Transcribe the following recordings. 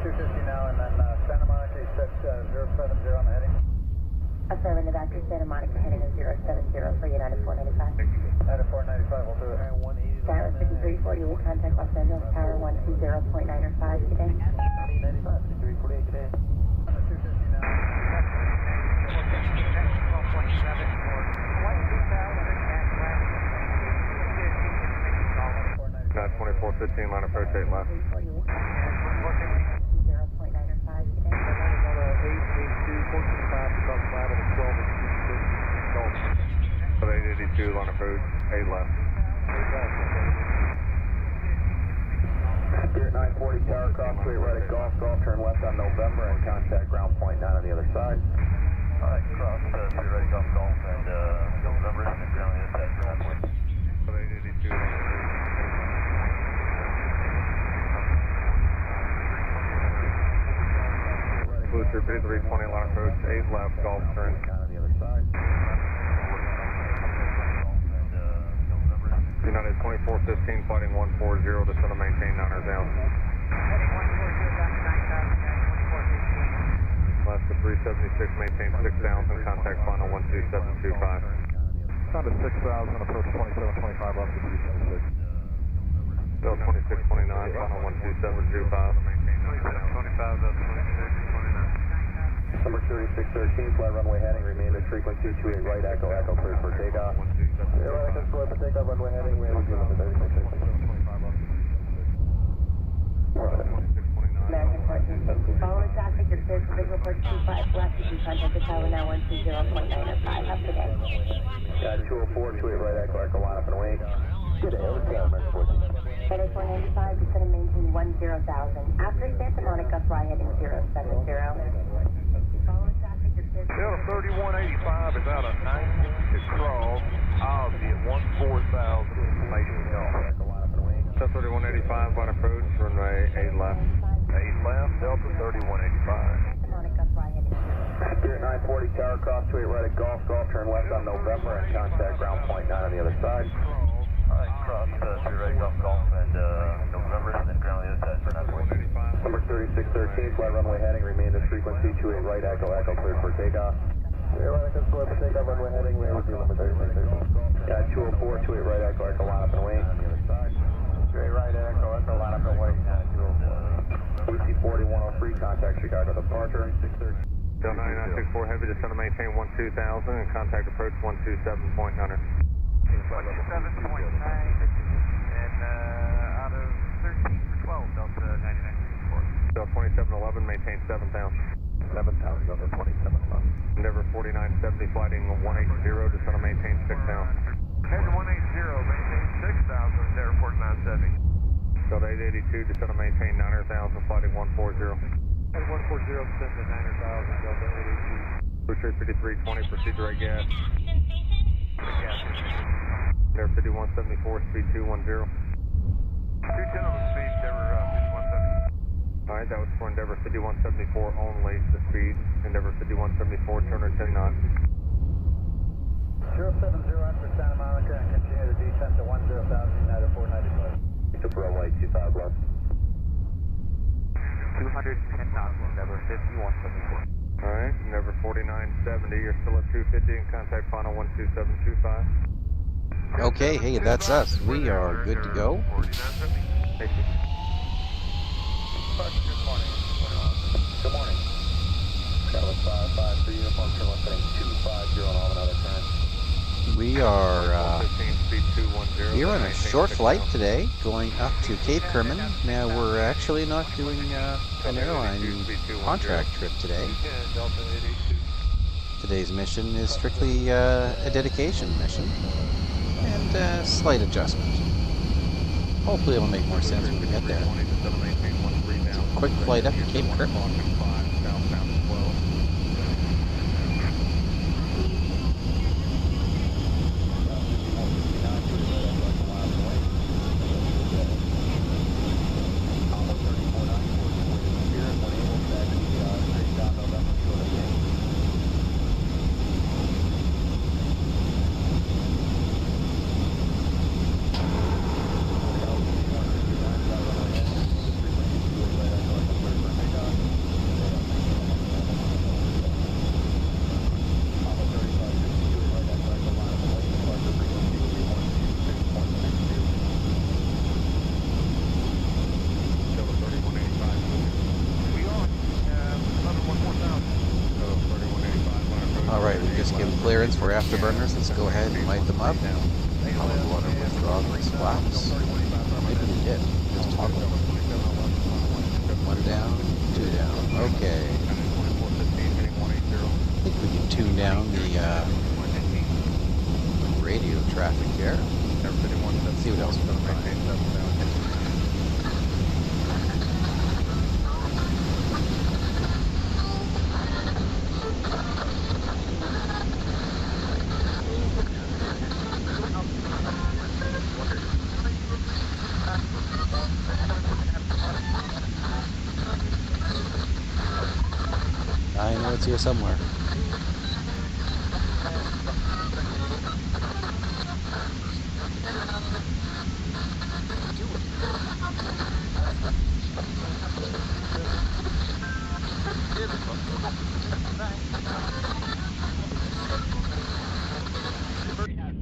250 now, and then Santa Monica, you said 070 on the heading? Affirmative, after Santa Monica heading is 070 for United 495. United 495, we'll do it. Skylar 5340, we contact Los Angeles Tower 120.905 today. 95, 5348 today. 250 now. 2415, line approach 8 left. 0.905 today. 882, line approach 8 left. Spirit 940, tower cross, straight right at Golf, turn left on November, and contact ground point 9 on the other side. Alright, cross, straight right at Golf, and November, and ground is at ground point. 882, line approach. Booster 5320, line approach 8 left, Golf turn. On the other side. United 2415, fighting 140, descend to maintain 9er down. Heading 140 down to 9,000, 2415. Last to 376, maintain 6000, contact final 12725. Sound at 6,000, approach 2725, left to 376. Bill 2629, final 12725. 2725, up 2629. Number 3613, fly runway heading, remain at frequency 28 right, echo, cleared for takeoff. Yeah, right, echo, cleared for takeoff, runway heading, we have a number 3613. American 1460, following traffic, your cleared for visual port 25 left, you can contact the tower now 120.905, up today. Yeah, 204, 28 right, echo, line up and wing. Good day, okay, American 14. Heading 495, descend to maintain 10,000. After Santa Monica, fly heading 070. Following traffic, your cleared for Delta 3185 is out of 90 to cross. I'll be at 14,000 information Echo, line up and wing. Delta 3185, line approach, runway 8 left. 8 left, Delta 3185. Santa Monica, fly heading 070. Spirit 940, tower cross, 28 right at Golf, turn left on November, and contact ground point 9 on the other side. Alright, cross, straight right, Golf, and November, and then ground is at 985. Number 3613, fly runway heading, remain at frequency 28 right, echo, cleared for takeoff. Yeah, right, echo, cleared for takeoff, runway heading, we have a number 3613. Yeah, 204, 28 right, echo, line up and wing. On the other side. Straight right, echo, line up and wing. BC 4103, contact Chicago departure. 613. Delta 9964, heavy, descend to maintain 12,000, and contact approach 127.9. 27.9, and out of 13 for 12, Delta 9964. Delta 2711, maintain 7,000. 7,000 over 27. Endeavor 4970, flighting 180, descend to maintain 6,000. Head 180, maintain 6,000, Endeavor 4970. Delta 882, descend to maintain 9,000, flighting 140. Head 140, descend to 9,000, Delta 882. Booster 5320, proceed to right gas. Gas. Endeavor 5174, speed 210. 210 on the speed, Endeavor 5170. Alright, that was for Endeavor 5174 only, the speed. Endeavor 5174, 210 knots. 070 for Santa Monica, and continue the descent to 10,000, United 495. To runway 25 left. 210 knots, Endeavor 5174. Alright, Endeavor 4970, you're still at 250 and contact final 12725. Okay, hey, that's us. We are good to go. 4970. Thank you. Good morning. Good morning. Charlotte 553, uniform turn left heading 250 on all another turn. We are 15, speed 210. here on a short flight today, going up to Cape Kerman. Now, we're actually not doing an airline contract trip today. Delta 882. Today's mission is strictly a dedication mission, and a slight adjustment. Hopefully it'll make more sense when we get there. Quick flight up to Cape Kerman. clearance for afterburners. Let's go ahead and light them up. Probably want to withdraw those flaps. Maybe we did. Just toggle. 1 down, 2 down. Okay. I think we can tune down the radio traffic here. Let's see what else we can find. I know it's here somewhere.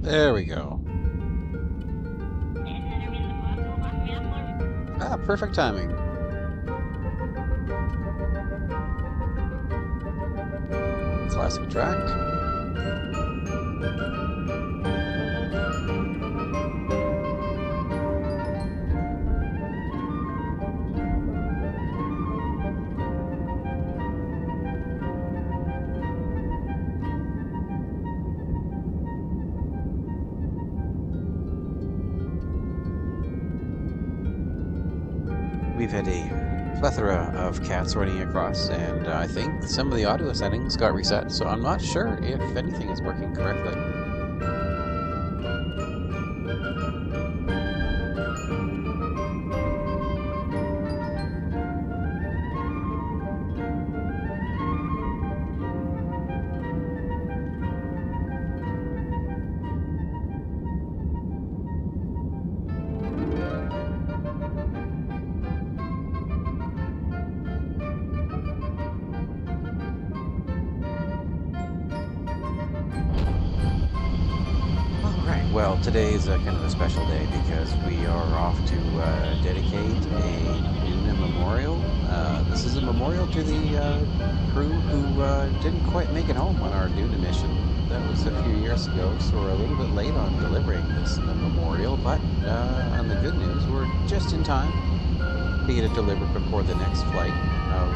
There we go. Ah, perfect timing. Classic track. We've had a plethora of cats running across, and I think some of the audio settings got reset, so I'm not sure if anything is working correctly. Well, today is kind of a special day because we are off to dedicate a Duna memorial. This is a memorial to the crew who didn't quite make it home on our Duna mission. That was a few years ago, so we're a little bit late on delivering this memorial, but on the good news, we're just in time to get it delivered before the next flight of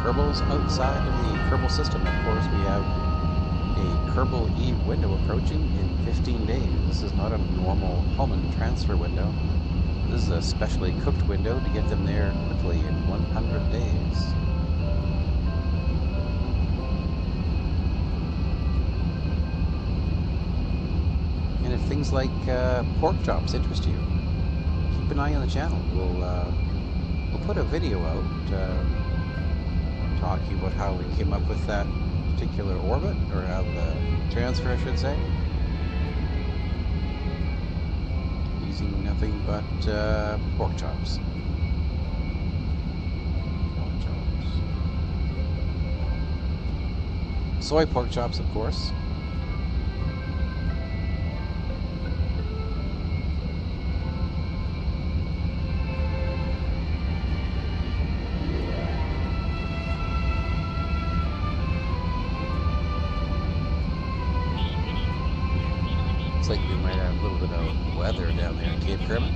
Kerbals outside of the Kerbal system. Of course, we have a Kerbal Eve window approaching in 15 days. This is not a normal Hullman transfer window. This is a specially cooked window to get them there quickly in 100 days. And if things like pork chops interest you, keep an eye on the channel. We'll put a video out talking about how we came up with that particular orbit, or how the transfer, I should say, using nothing but pork chops. Soy pork chops, of course. Looks like we might have a little bit of weather down there in Cape Kermit.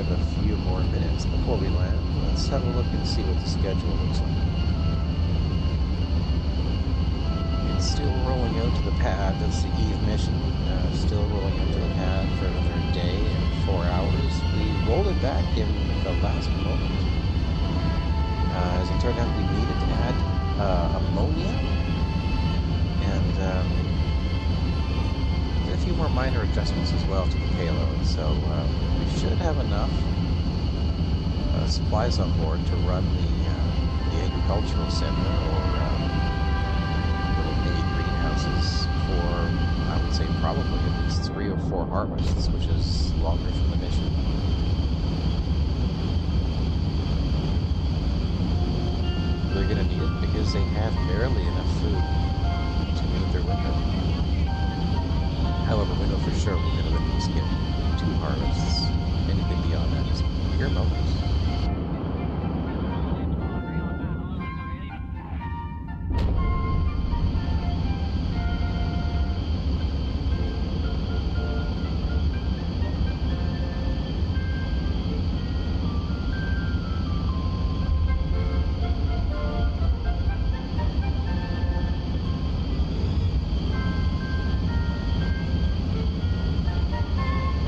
A few more minutes before we land. Let's have a look and see what the schedule looks like. It's still rolling out to the pad. That's the Eve mission. Still rolling out to the pad for another day and 4 hours. We rolled it back in the last moment. As it turned out, we needed to add ammonia and a few more minor adjustments as well to the payload, so we should have enough supplies on board to run the agricultural center or little mini greenhouses for, I would say, probably at least 3 or 4 harvests, which is longer from the mission. They're going to need it because they have barely enough food to meet their window. However, we know for sure we're going to at least get 2 harvests. Anything beyond that is pure bonus.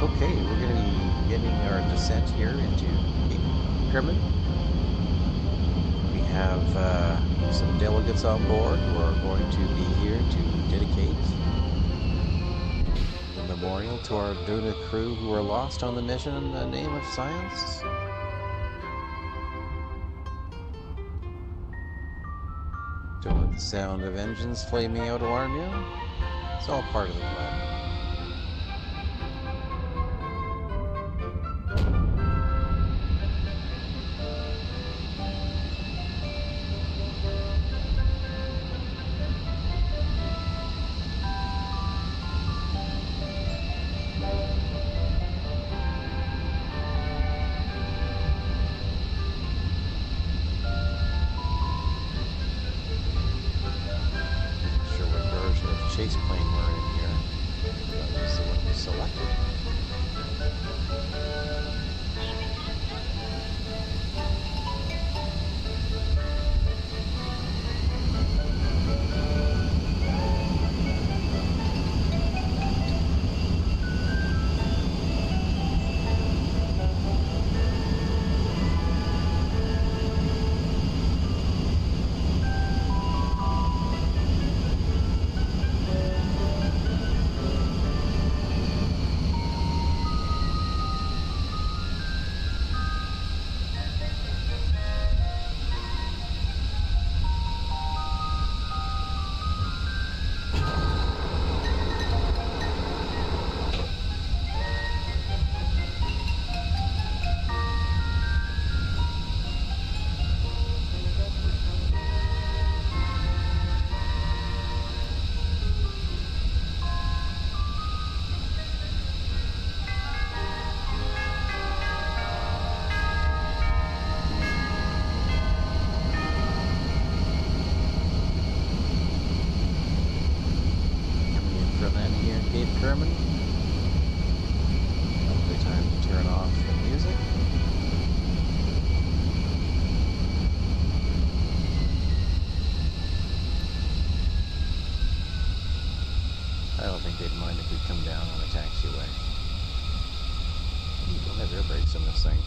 Okay, we're going to be beginning our descent here into Cape Kerbalism. We have some delegates on board who are going to be here to dedicate the memorial to our Duna crew who were lost on the mission in the name of science. Don't let the sound of engines flaming out alarm you. It's all part of the plan. Chase plane we're in here. That was the one we selected. German. Probably time to turn off the music. I don't think they'd mind if we come down on a taxiway. Ooh, don't have air brakes on this thing.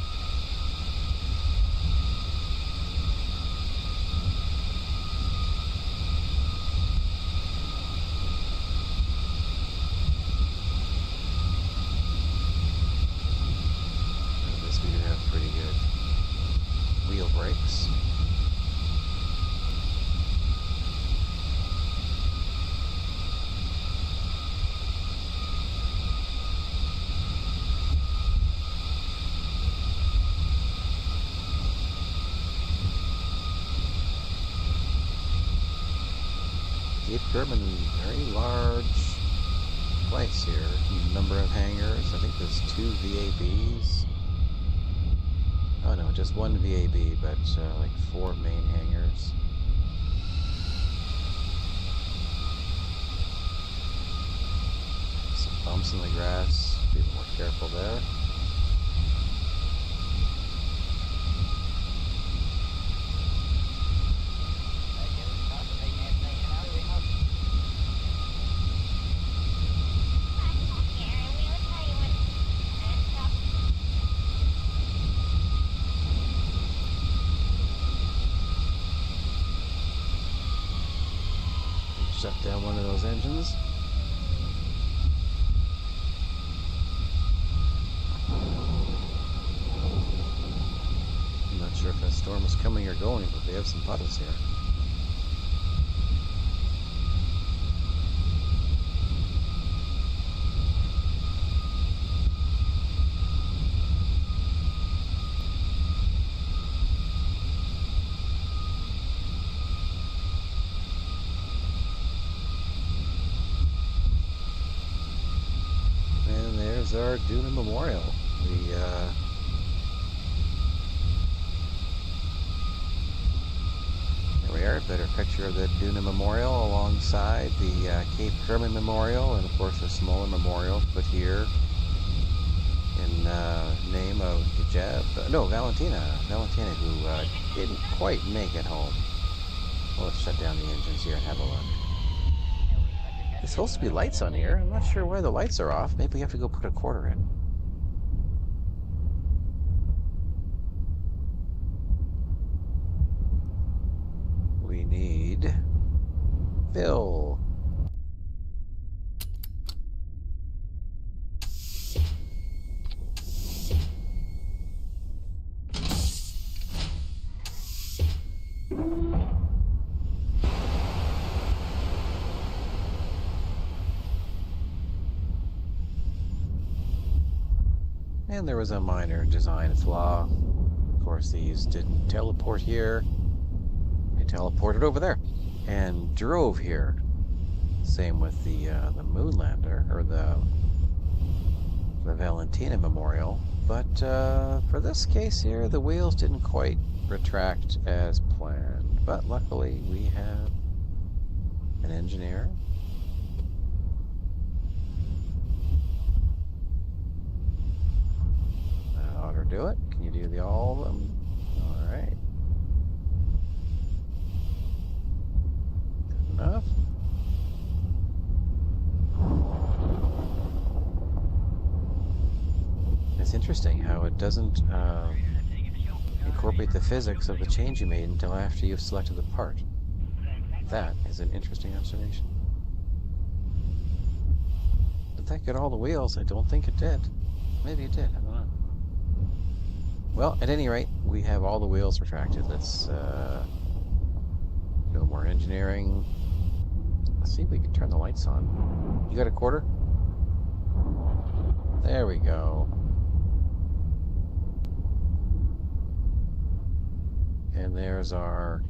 Pretty good wheel brakes. Cape Kerbalism, very large place here. Number of hangars. I think there's 2 VABs. Oh no, just 1 VAB, but like 4 main hangars. Some bumps in the grass. Be more careful there. Shut down one of those engines. going, but we have some puddles here. And there's our Duna Memorial. There we are, a better picture of the Duna Memorial alongside the Cape Herman Memorial, and of course a smaller memorial put here in name of Valentina, who didn't quite make it home. Well, let's shut down the engines here and have a look. There's supposed to be lights on here. I'm not sure why the lights are off. Maybe we have to go put a quarter in. We need fill. And there was a minor design flaw. Of course, these didn't teleport here. They teleported over there and drove here. Same with the Moonlander, or the Valentina Memorial. But for this case here, the wheels didn't quite retract as planned. But luckily, we have an engineer. Do it. Can you do all of them? All right. Good enough. It's interesting how it doesn't incorporate the physics of the change you made until after you've selected the part. That is an interesting observation. Did that get all the wheels? I don't think it did. Maybe it did. I don't know. Well, at any rate, we have all the wheels retracted. Let's no more engineering. Let's see if we can turn the lights on. You got a quarter? There we go. And there's our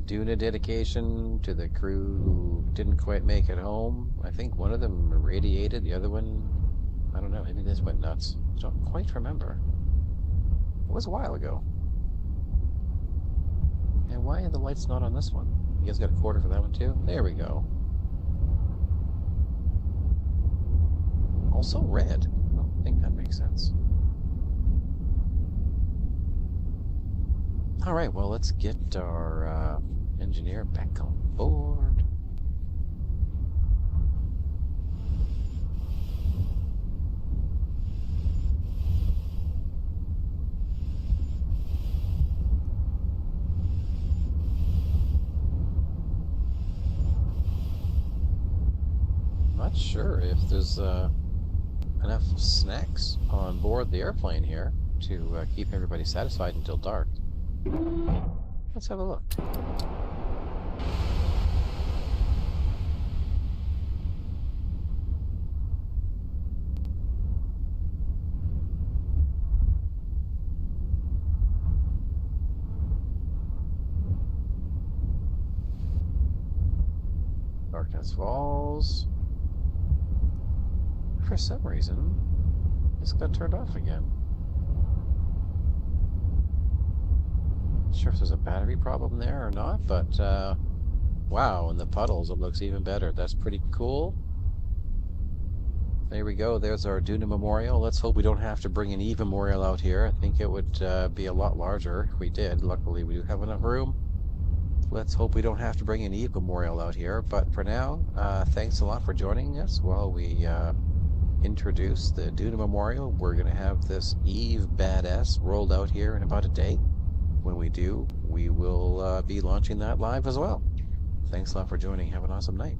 Duna dedication to the crew who didn't quite make it home. I think one of them irradiated, the other one, I don't know, maybe this went nuts. I don't quite remember. It was a while ago. And why are the lights not on this one? You guys got a quarter for that one too? There we go. Also red. I think that makes sense. Alright, well, let's get our engineer back on board. Not sure if there's enough snacks on board the airplane here to keep everybody satisfied until dark. Let's have a look. Darkness falls. For some reason, this got turned off again. Not sure if there's a battery problem there or not, but wow, in the puddles it looks even better. That's pretty cool. There we go. There's our Duna Memorial. Let's hope we don't have to bring an Eve Memorial out here. I think it would be a lot larger if we did. Luckily, we do have enough room. Let's hope we don't have to bring an Eve Memorial out here. But for now, thanks a lot for joining us while we introduce the Duna Memorial. We're going to have this Eve Badass rolled out here in about a day. When we do, we will be launching that live as well. Thanks a lot for joining. Have an awesome night.